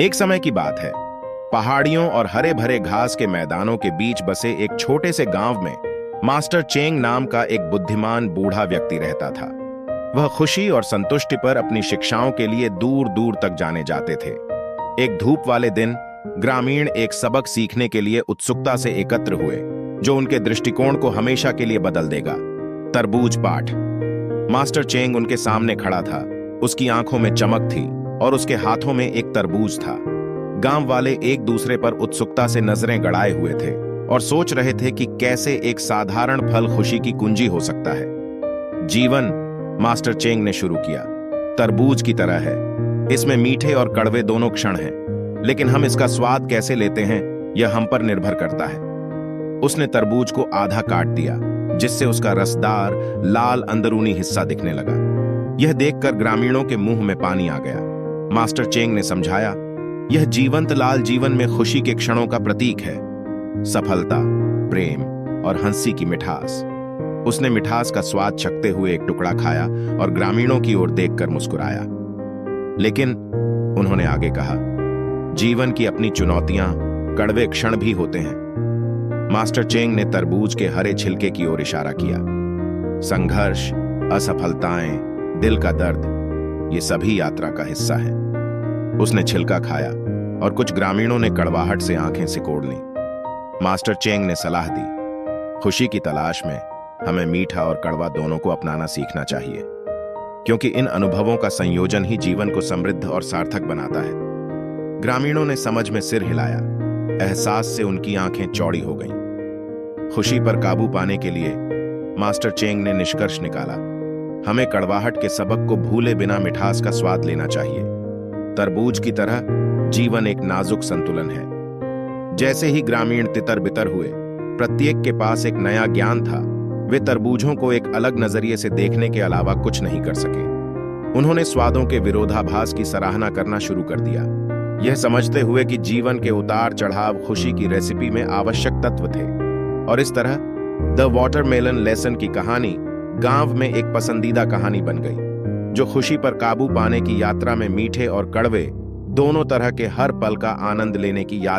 एक समय की बात है। पहाड़ियों और हरे भरे घास के मैदानों के बीच बसे एक छोटे से गांव में मास्टर चेंग नाम का एक बुद्धिमान बूढ़ा व्यक्ति रहता था। वह खुशी और संतुष्टि पर अपनी शिक्षाओं के लिए दूर दूर तक जाने जाते थे। एक धूप वाले दिन ग्रामीण एक सबक सीखने के लिए उत्सुकता से एकत्र हुए जो उनके दृष्टिकोण को हमेशा के लिए बदल देगा। तरबूज पाठ। मास्टर चेंग उनके सामने खड़ा था। उसकी आंखों में चमक थी और उसके हाथों में एक तरबूज था। गांव वाले एक दूसरे पर उत्सुकता से नजरें गड़ाए हुए थे और सोच रहे थे कि कैसे एक साधारण फल खुशी की कुंजी हो सकता है। जीवन, मास्टर चेंग ने शुरू किया, तरबूज की तरह है। इसमें मीठे और कड़वे दोनों क्षण हैं, लेकिन हम इसका स्वाद कैसे लेते हैं यह हम पर निर्भर करता है। उसने तरबूज को आधा काट दिया, जिससे उसका रसदार लाल अंदरूनी हिस्सा दिखने लगा। यह देखकर ग्रामीणों के मुंह में पानी आ गया। मास्टर चेंग ने समझाया, यह जीवंत लाल जीवन में खुशी के क्षणों का प्रतीक है। सफलता, प्रेम और हंसी की मिठास। उसने मिठास का स्वाद चखते हुए एक टुकड़ा खाया और ग्रामीणों की ओर देखकर मुस्कुराया। लेकिन उन्होंने आगे कहा, जीवन की अपनी चुनौतियां, कड़वे क्षण भी होते हैं। मास्टर चेंग ने तरबूज के हरे छिलके की ओर इशारा किया। संघर्ष, असफलताएं, दिल का दर्द, ये सभी यात्रा का हिस्सा है। उसने छिलका खाया और कुछ ग्रामीणों ने कड़वाहट से आंखें सिकोड़ लीं। मास्टर चेंग ने सलाह दी, खुशी की तलाश में हमें मीठा और कड़वा दोनों को अपनाना सीखना चाहिए, क्योंकि इन अनुभवों का संयोजन ही जीवन को समृद्ध और सार्थक बनाता है। ग्रामीणों ने समझ में सिर हिलाया। एहसास से उनकी आंखें चौड़ी हो गईं। खुशी पर काबू पाने के लिए मास्टर चेंग ने निष्कर्ष निकाला, हमें कड़वाहट के सबक को भूले बिना मिठास का स्वाद लेना चाहिए। तरबूज की तरह जीवन एक नाजुक संतुलन है। जैसे ही ग्रामीण तितर बितर हुए, प्रत्येक के पास एक नया ज्ञान था। वे तरबूजों को एक अलग नजरिए से देखने के अलावा कुछ नहीं कर सके। उन्होंने स्वादों के विरोधाभास की सराहना करना शुरू कर दिया, यह समझते हुए कि जीवन के उतार चढ़ाव खुशी की रेसिपी में आवश्यक तत्व थे। और इस तरह द वाटरमेलन लेसन की कहानी गांव में एक पसंदीदा कहानी बन गई, जो खुशी पर काबू पाने की यात्रा में मीठे और कड़वे दोनों तरह के हर पल का आनंद लेने की याद